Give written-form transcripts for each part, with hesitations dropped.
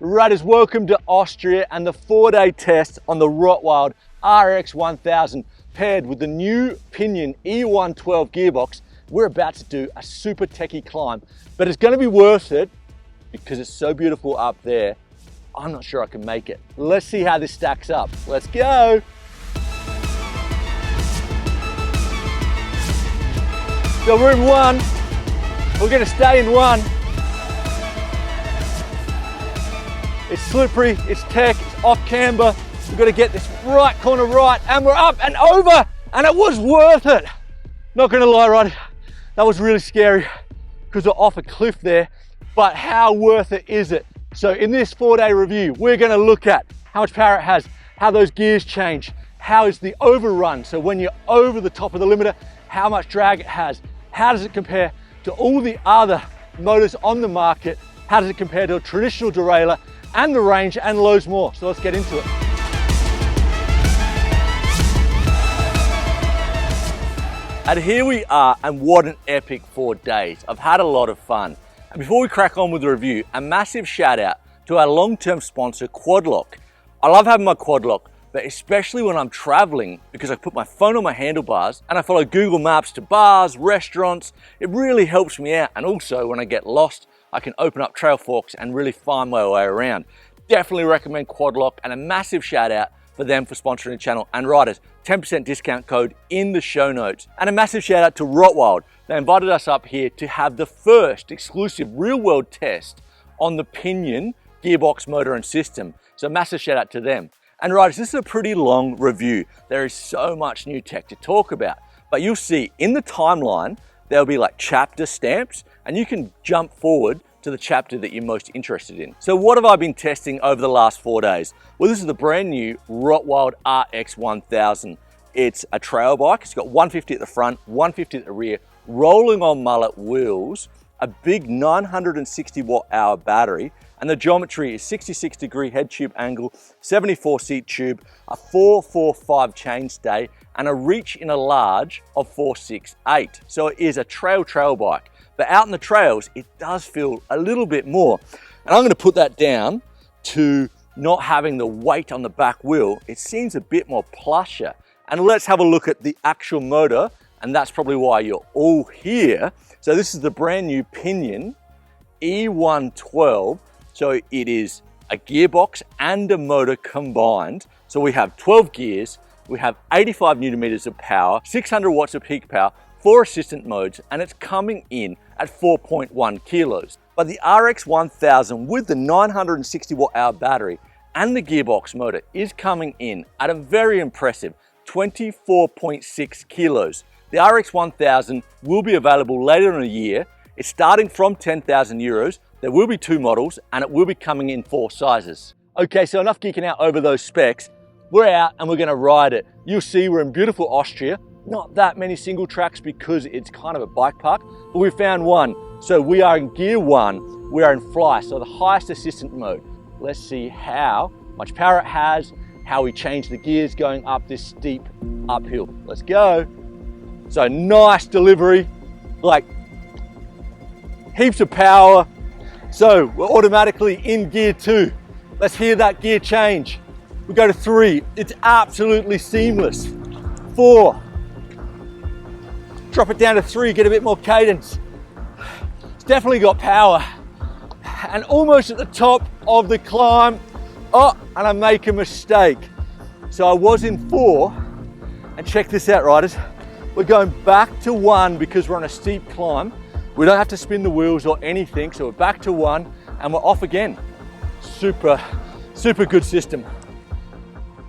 Riders, welcome to Austria and the 4-day test on the Rotwild R.X1000 paired with the new Pinion E1.12 gearbox. We're about to do a super techie climb, but it's going to be worth it because it's so beautiful up there. I'm not sure I can make it. Let's see how this stacks up. Let's go. So we're in one. We're going to stay in one. It's slippery, it's tech, it's off camber. We've got to get this right corner right, and we're up and over, and it was worth it. Not gonna lie, right? That was really scary because we're off a cliff there, but how worth it is it? So in this 4-day review, we're gonna look at how much power it has, how those gears change, how is the overrun, so when you're over the top of the limiter, how much drag it has, how does it compare to all the other motors on the market, how does it compare to a traditional derailer, and the range, and loads more. So let's get into it. And here we are, and what an epic 4 days. I've had a lot of fun. And before we crack on with the review, a massive shout out to our long-term sponsor, Quadlock. I love having my Quadlock, but especially when I'm traveling, because I put my phone on my handlebars and I follow Google Maps to bars, restaurants. It really helps me out. And also when I get lost, I can open up trail forks and really find my way around. Definitely recommend Quadlock, and a massive shout out for them for sponsoring the channel. And riders, 10% discount code in the show notes. And a massive shout out to Rotwild. They invited us up here to have the first exclusive real world test on the Pinion Gearbox Motor and system. So massive shout out to them. And riders, this is a pretty long review. There is so much new tech to talk about, but you'll see in the timeline, there'll be like chapter stamps, and you can jump forward to the chapter that you're most interested in. So what have I been testing over the last 4 days? Well, this is the brand new Rotwild R.X1000. It's a trail bike. It's got 150 at the front, 150 at the rear, rolling on mullet wheels, a big 960 watt-hour battery, and the geometry is 66-degree head tube angle, 74 seat tube, a 445 chainstay, and a reach in a large of 468. So it is a trail bike. But out in the trails, it does feel a little bit more. And I'm gonna put that down to not having the weight on the back wheel. It seems a bit more plusher. And let's have a look at the actual motor, and that's probably why you're all here. So this is the brand new Pinion E1.12. So it is a gearbox and a motor combined. So we have 12 gears, we have 85 Newton meters of power, 600 watts of peak power, 4 assistant modes, and it's coming in at 4.1 kilos. But the RX1000 with the 960 watt-hour battery and the gearbox motor is coming in at a very impressive 24.6 kilos. The RX1000 will be available later in the year. It's starting from 10,000 euros. There will be 2 models, and it will be coming in 4 sizes. Okay, so enough geeking out over those specs. We're out and we're gonna ride it. You'll see we're in beautiful Austria. Not that many single tracks because it's kind of a bike park, but we found one. So we are in gear 1, we are in fly, so the highest assistant mode. Let's see how much power it has, how we change the gears going up this steep uphill. Let's go. So nice delivery, like heaps of power. So we're automatically in gear 2. Let's hear that gear change. We go to 3, it's absolutely seamless. 4, drop it down to 3, get a bit more cadence. It's definitely got power. And almost at the top of the climb, oh, and I make a mistake. So I was in 4, and check this out, riders. We're going back to 1 because we're on a steep climb. We don't have to spin the wheels or anything, so we're back to 1 and we're off again. Super good system.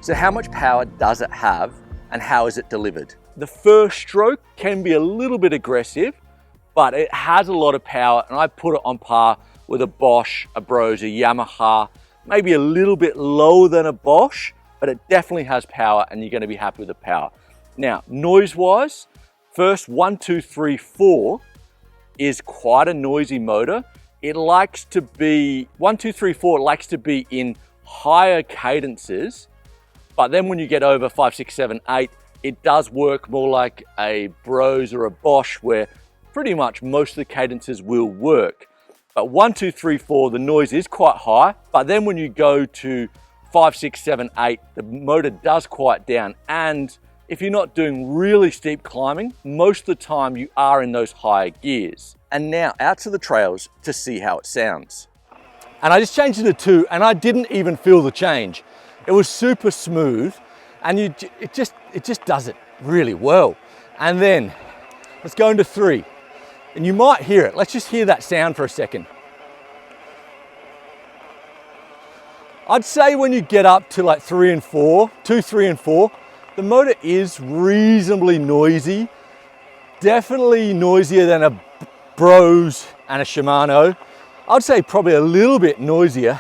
So how much power does it have and how is it delivered? The first stroke can be a little bit aggressive, but it has a lot of power, and I put it on par with a Bosch, a Brose, a Yamaha, maybe a little bit lower than a Bosch, but it definitely has power and you're gonna be happy with the power. Now, noise-wise, first 1, 2, 3, 4, is quite a noisy motor. It likes to be, 1, 2, 3, 4, it likes to be in higher cadences, but then when you get over 5, 6, 7, 8, it does work more like a Brose or a Bosch where pretty much most of the cadences will work. But 1, 2, 3, 4, the noise is quite high, but then when you go to 5, 6, 7, 8, the motor does quiet down. And if you're not doing really steep climbing, most of the time you are in those higher gears. And now out to the trails to see how it sounds. And I just changed it to 2 and I didn't even feel the change. It was super smooth and it just does it really well. And then let's go into 3 and you might hear it. Let's just hear that sound for a second. I'd say when you get up to like 3 and 4, 2, 3 and 4, the motor is reasonably noisy. Definitely noisier than a Brose and a Shimano. I'd say probably a little bit noisier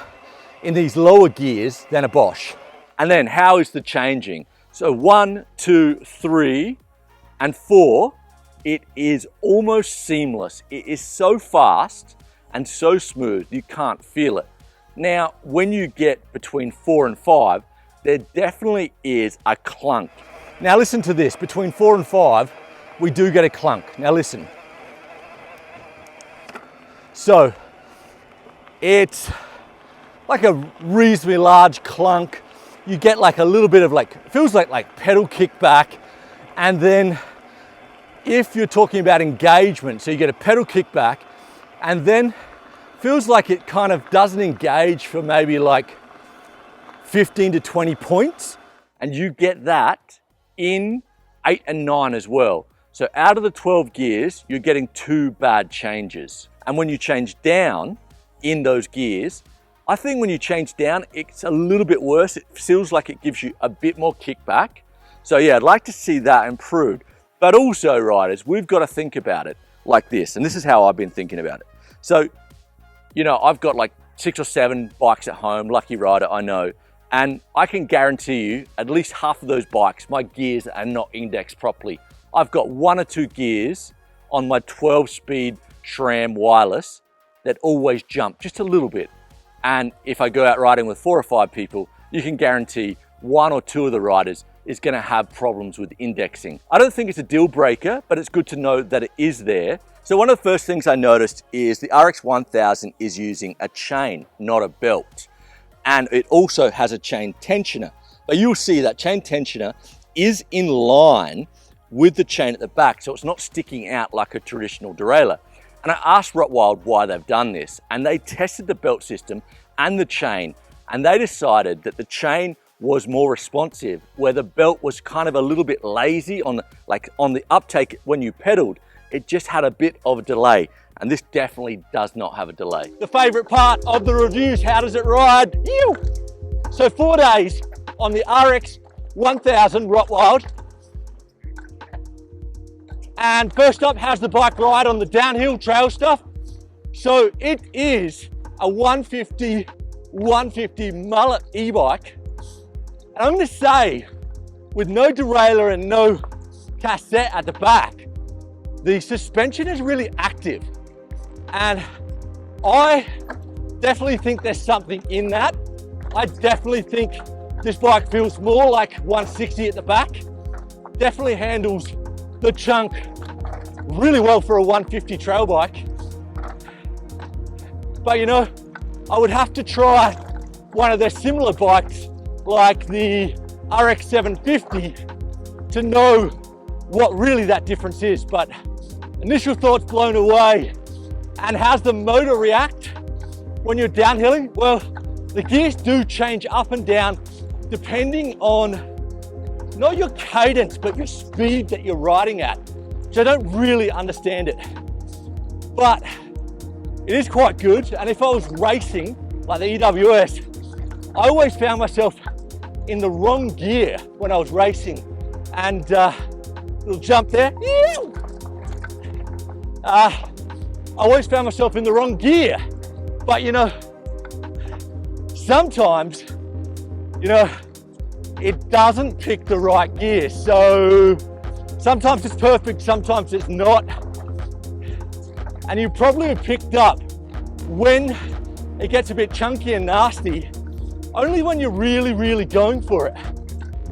in these lower gears than a Bosch. And then how is the changing? So 1, 2, 3, and 4, it is almost seamless. It is so fast and so smooth, you can't feel it. Now, when you get between 4 and 5, there definitely is a clunk. Now listen to this, between 4 and 5, we do get a clunk. Now listen. So, it's like a reasonably large clunk. You get like a little bit of like, it feels like pedal kickback. And then if you're talking about engagement, so you get a pedal kickback and then feels like it kind of doesn't engage for maybe like 15 to 20 points. And you get that in 8 and 9 as well. So out of the 12 gears, you're getting 2 bad changes. And when you change down in those gears, I think when you change down, it's a little bit worse. It feels like it gives you a bit more kickback. So yeah, I'd like to see that improved. But also, riders, we've got to think about it like this. And this is how I've been thinking about it. So, you know, I've got like 6 or 7 bikes at home, lucky rider, I know. And I can guarantee you at least half of those bikes, my gears are not indexed properly. I've got 1 or 2 gears on my 12-speed SRAM wireless that always jump just a little bit. And if I go out riding with 4 or 5 people, you can guarantee 1 or 2 of the riders is going to have problems with indexing. I don't think it's a deal breaker, but it's good to know that it is there. So one of the first things I noticed is the RX1000 is using a chain, not a belt. And it also has a chain tensioner. But you'll see that chain tensioner is in line with the chain at the back, so it's not sticking out like a traditional derailleur. And I asked Rotwild why they've done this, and they tested the belt system and the chain, and they decided that the chain was more responsive, where the belt was kind of a little bit lazy on the uptake when you pedaled. It just had a bit of a delay, and this definitely does not have a delay. The favorite part of the reviews, how does it ride? Ew. So 4 days on the RX1000 Rotwild. And first up, how's the bike ride on the downhill trail stuff? So it is a 150 mullet e-bike. And I'm gonna say, with no derailleur and no cassette at the back, the suspension is really active. And I definitely think there's something in that. I definitely think this bike feels more like 160 at the back. Definitely handles the chunk really well for a 150 trail bike. But you know, I would have to try one of their similar bikes like the RX750 to know what really that difference is. But initial thoughts blown away. And how's the motor react when you're downhilling? Well, the gears do change up and down depending on not your cadence, but your speed that you're riding at. So I don't really understand it, but it is quite good. And if I was racing like the EWS, I always found myself in the wrong gear when I was racing. And little jump there. I always found myself in the wrong gear. But you know, sometimes, you know, it doesn't pick the right gear. So sometimes it's perfect, sometimes it's not. And you probably have picked up when it gets a bit chunky and nasty, only when you're really going for it.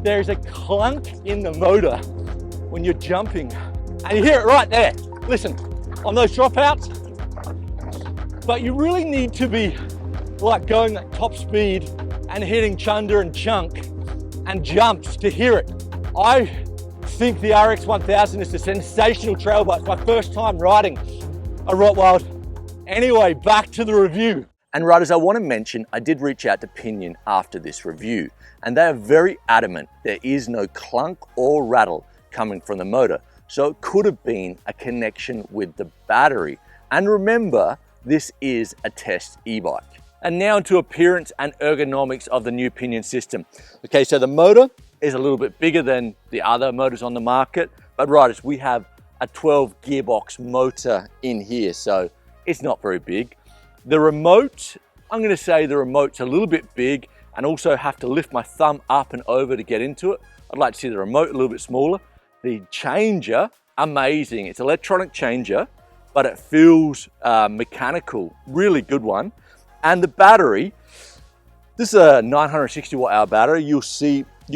There's a clunk in the motor when you're jumping. And you hear it right there. Listen, on those dropouts, but you really need to be like going at top speed and hitting chunder and chunk and jumps to hear it. I think the R.X1000 is a sensational trail bike. It's my first time riding a Rotwild. Anyway, back to the review. And riders, I want to mention, I did reach out to Pinion after this review, and they are very adamant there is no clunk or rattle coming from the motor. So it could have been a connection with the battery. And remember, this is a test e-bike. And now into appearance and ergonomics of the new Pinion system. Okay, so the motor is a little bit bigger than the other motors on the market, but riders, we have a 12 gearbox motor in here, so it's not very big. The remote, I'm gonna say the remote's a little bit big and also have to lift my thumb up and over to get into it. I'd like to see the remote a little bit smaller. The changer, amazing. It's an electronic changer, but it feels mechanical, really good one. And the battery, this is a 960 watt hour battery. You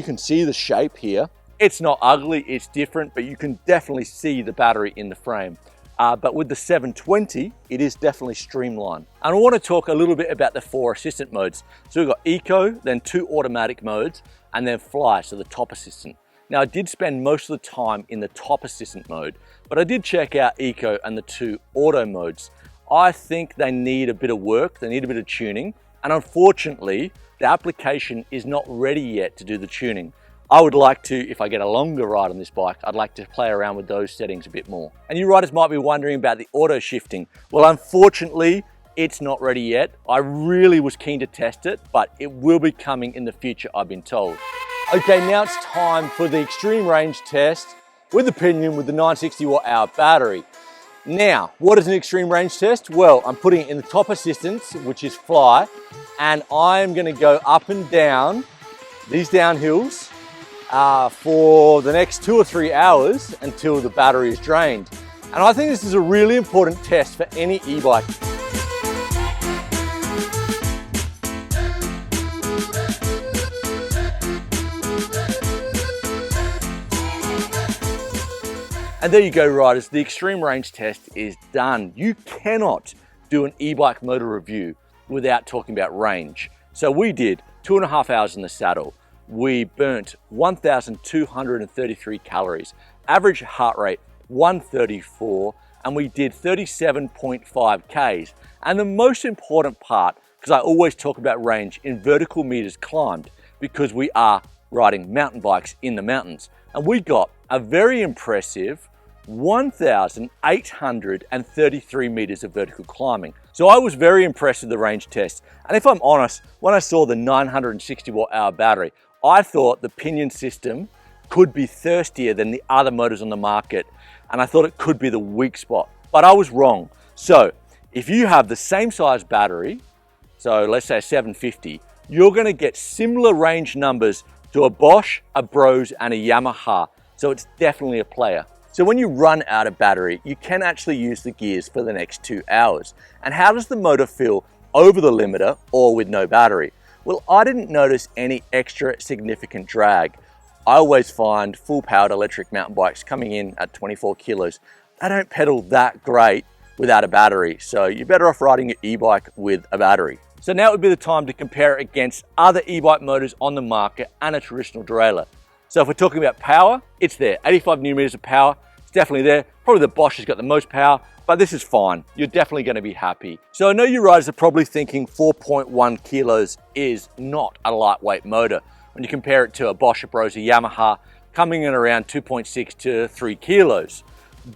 can see the shape here. It's not ugly, it's different, but you can definitely see the battery in the frame. But with the 720, it is definitely streamlined. And I want to talk a little bit about the 4 assistant modes. So we've got Eco, then 2 automatic modes, and then Fly, so the top assistant. Now I did spend most of the time in the top assistant mode, but I did check out Eco and the 2 auto modes. I think they need a bit of work, they need a bit of tuning, and unfortunately, the application is not ready yet to do the tuning. I would like to, if I get a longer ride on this bike, I'd like to play around with those settings a bit more. And you riders might be wondering about the auto shifting. Well, unfortunately, it's not ready yet. I really was keen to test it, but it will be coming in the future, I've been told. Okay, now it's time for the extreme range test with the Pinion with the 960 watt hour battery. Now, what is an extreme range test? Well, I'm putting it in the top assistance, which is Fly, and I'm gonna go up and down these downhills for the next 2 or 3 hours until the battery is drained. And I think this is a really important test for any e-bike. And there you go, riders, the extreme range test is done. You cannot do an e-bike motor review without talking about range. So we did 2.5 hours in the saddle. We burnt 1,233 calories, average heart rate 134, and we did 37.5 Ks. And the most important part, because I always talk about range in vertical meters climbed, because we are riding mountain bikes in the mountains. And we got a very impressive 1,833 meters of vertical climbing. So I was very impressed with the range test. And if I'm honest, when I saw the 960 watt hour battery, I thought the Pinion system could be thirstier than the other motors on the market, and I thought it could be the weak spot, but I was wrong. So if you have the same size battery, so let's say a 750, you're gonna get similar range numbers to a Bosch, a Brose, and a Yamaha. So it's definitely a player. So when you run out of battery, you can actually use the gears for the next 2 hours. And how does the motor feel over the limiter or with no battery? Well, I didn't notice any extra significant drag. I always find full powered electric mountain bikes coming in at 24 kilos. They don't pedal that great without a battery. So you're better off riding your e-bike with a battery. So now would be the time to compare it against other e-bike motors on the market and a traditional derailleur. So if we're talking about power, it's there. 85 newton-meters of power, it's definitely there. Probably the Bosch has got the most power, but this is fine. You're definitely going to be happy. So I know you riders are probably thinking 4.1 kilos is not a lightweight motor. When you compare it to a Bosch, a Brose, a Yamaha, coming in around 2.6 to 3 kilos.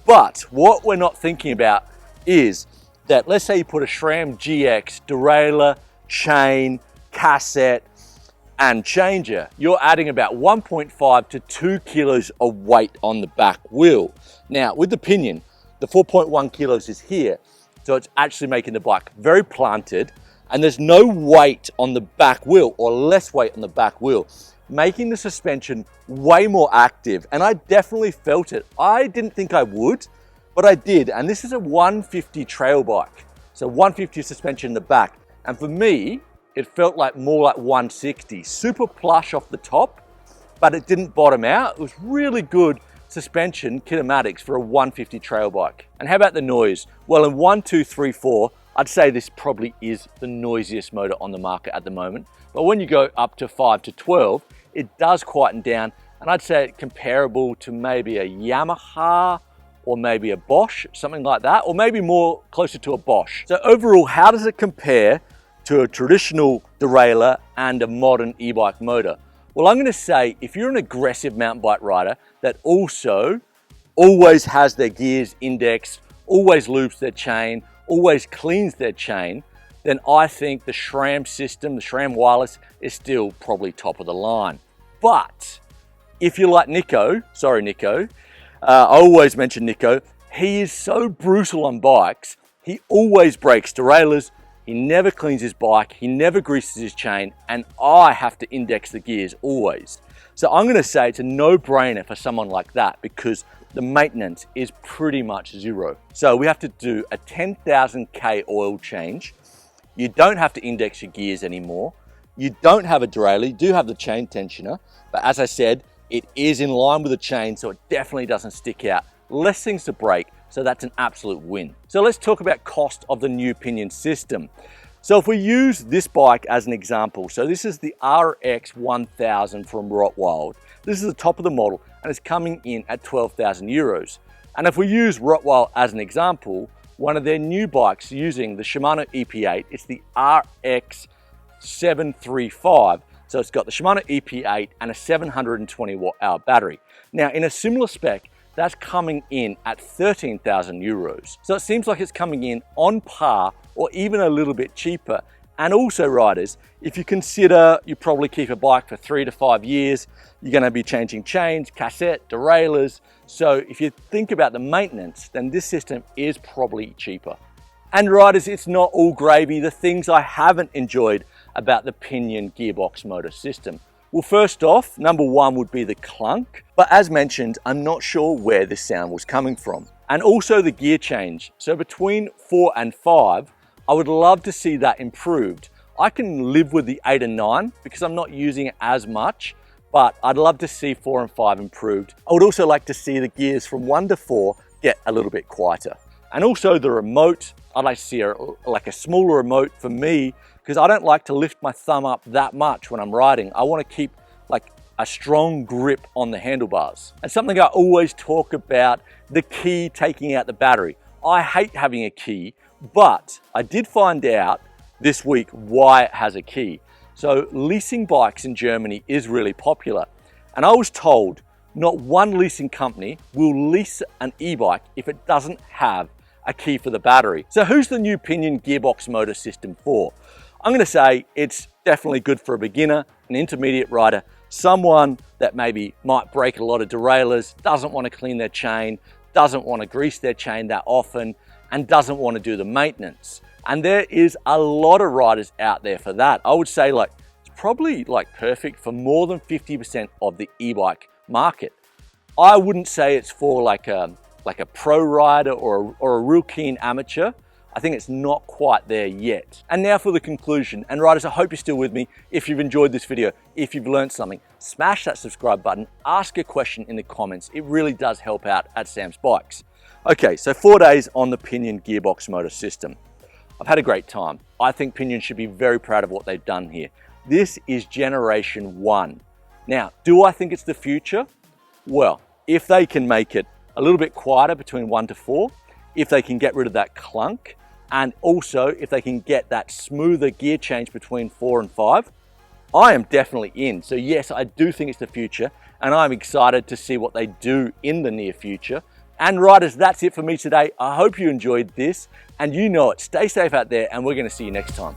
But what we're not thinking about is that let's say you put a SRAM GX, derailleur, chain, cassette, and changer, you're adding about 1.5 to 2 kilos of weight on the back wheel. Now with the Pinion, the 4.1 kilos is here, so it's actually making the bike very planted, and there's no weight on the back wheel, or less weight on the back wheel, making the suspension way more active. And I definitely felt it. I didn't think I would, but I did. And this is a 150 trail bike, so 150 suspension in the back. And for me, it felt like more like 160, super plush off the top, but it didn't bottom out. It was really good suspension kinematics for a 150 trail bike. And how about the noise? Well, in 1, 2, 3, 4, I'd say this probably is the noisiest motor on the market at the moment. But when you go up to 5 to 12, it does quieten down, and I'd say it's comparable to maybe a Yamaha or maybe a Bosch, something like that, or maybe more closer to a Bosch. So overall, how does it compare to a traditional derailleur and a modern e-bike motor? Well, I'm gonna say if you're an aggressive mountain bike rider that also always has their gears indexed, always loops their chain, always cleans their chain, then I think the SRAM system, the SRAM wireless, is still probably top of the line. But if you're like Nico, sorry Nico, I always mention Nico, he is so brutal on bikes, he always breaks derailleurs, he never cleans his bike, he never greases his chain, and I have to index the gears always. So I'm gonna say it's a no-brainer for someone like that because the maintenance is pretty much zero. So we have to do a 10,000 K oil change. You don't have to index your gears anymore. You don't have a derailleur, you do have the chain tensioner, but as I said, it is in line with the chain, so it definitely doesn't stick out. Less things to break, so that's an absolute win. So let's talk about cost of the new Pinion system. So if we use this bike as an example, so this is the R.X1000 from Rotwild. This is the top of the model, and it's coming in at 12,000 euros. And if we use Rotwild as an example, one of their new bikes using the Shimano EP8, it's the R.X735. So it's got the Shimano EP8 and a 720 watt hour battery. Now in a similar spec, that's coming in at 13,000 euros. So it seems like it's coming in on par or even a little bit cheaper. And also riders, if you consider you probably keep a bike for 3 to 5 years, you're gonna be changing chains, cassette, derailleurs. So if you think about the maintenance, then this system is probably cheaper. And riders, it's not all gravy. The things I haven't enjoyed about the Pinion Gearbox Motor system. Well, first off, number one would be the clunk. But as mentioned, I'm not sure where this sound was coming from. And also the gear change. So between 4 and 5, I would love to see that improved. I can live with the 8 and 9 because I'm not using it as much, but I'd love to see 4 and 5 improved. I would also like to see the gears from 1 to 4 get a little bit quieter. And also the remote, I'd like to see like a smaller remote for me because I don't like to lift my thumb up that much when I'm riding. I want to keep like a strong grip on the handlebars. And something I always talk about, the key taking out the battery. I hate having a key, but I did find out this week why it has a key. So leasing bikes in Germany is really popular. And I was told not one leasing company will lease an e-bike if it doesn't have a key for the battery. So who's the new Pinion Gearbox Motor system for? I'm gonna say it's definitely good for a beginner, an intermediate rider, someone that maybe might break a lot of derailleurs, doesn't want to clean their chain, doesn't want to grease their chain that often, and doesn't want to do the maintenance. And there is a lot of riders out there for that. I would say like it's probably like perfect for more than 50% of the e-bike market. I wouldn't say it's for like a pro rider or a real keen amateur. I think it's not quite there yet. And now for the conclusion. And riders, I hope you're still with me. If you've enjoyed this video, if you've learned something, smash that subscribe button, ask a question in the comments. It really does help out at Sam's Bikes. Okay, so 4 days on the Pinion Gearbox Motor system. I've had a great time. I think Pinion should be very proud of what they've done here. This is generation 1. Now, do I think it's the future? Well, if they can make it a little bit quieter between 1 to 4, if they can get rid of that clunk, and also if they can get that smoother gear change between 4 and 5, I am definitely in. So yes, I do think it's the future, and I'm excited to see what they do in the near future. And riders, that's it for me today. I hope you enjoyed this, and you know it. Stay safe out there, and we're going to see you next time.